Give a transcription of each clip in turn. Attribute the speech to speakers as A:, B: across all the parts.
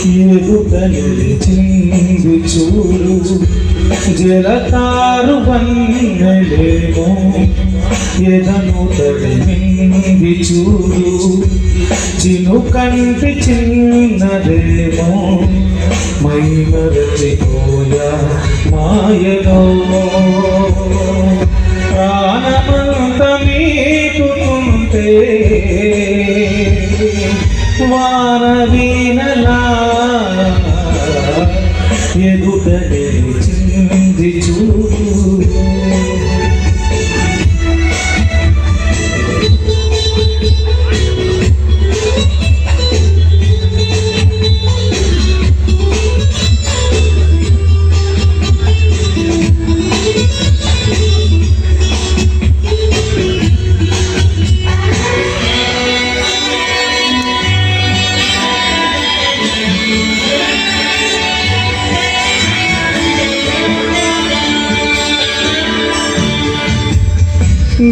A: ఎదుట నిలిచింది చూడు జలతారు వన్నెలేమో ఎదను తడిమింది చూడు చిను కంటి చిన్నదేమో మై మరచిపోయా మాయలో ప్రాణమంత మీటుకుంటే వానవీనలా ఎదుట నిలిచింది చూడు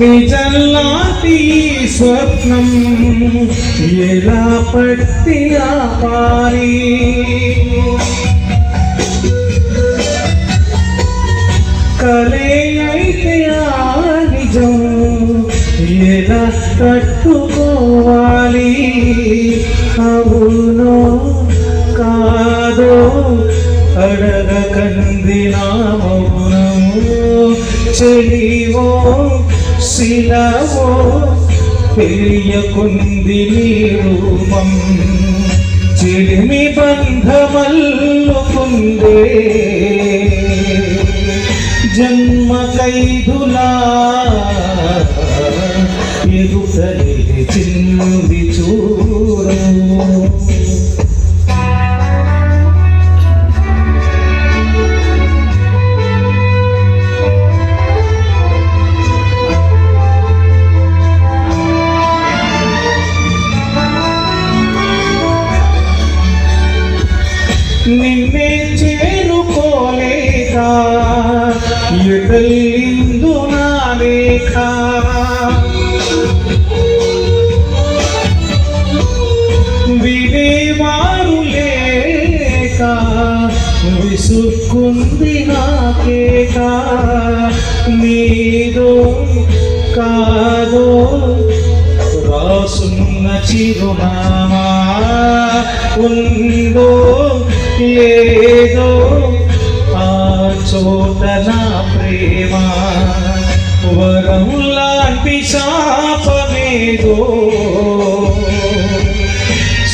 A: నిజల్లాంటి స్వప్నం ఎలా పట్టి ఆపాలి కలే అయితే ఆ నిజం ఎలా కట్టుకోవాలి అవునో కాదో అడగకంది నా మౌనము చెలివో శిలవో తెలియకుంది నీ రూపం చిలిమి బంధమల్లుకుందే జన్మ ఖైదులా ఎదుట నిలిచింది చూడు నిన్నే చేరుకోలేక ఎటలిందు నా లేఖ వినేవారు లేక విసుక్కుంది నాకేక నీదో కాదో రాసున్న చిరునామా ఉందో లేదో ఆ చోట నా ప్రేమ వరం లాంటి శాపమేదో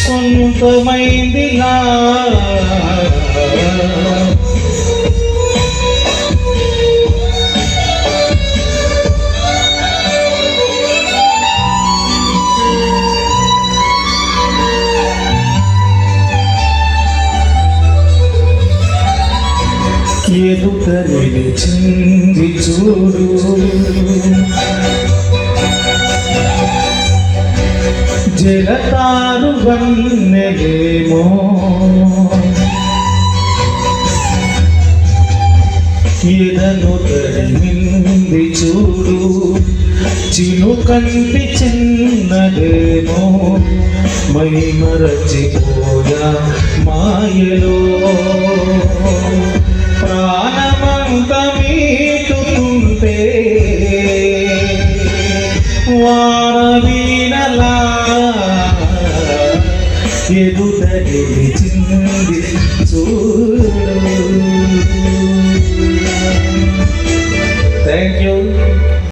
A: సొంతమైందిలా ఎదుట నిలిచింది చూడు జలతారు వన్నెలేమో ఎదను తడిమింది చూడు చిను కంటి చిన్నదేమో మై మరచిపోయా మాయలో ప్రాణమంత మీటుకుంటే వానవీనలా ఎదుట నిలిచింది చూడు. Thank you.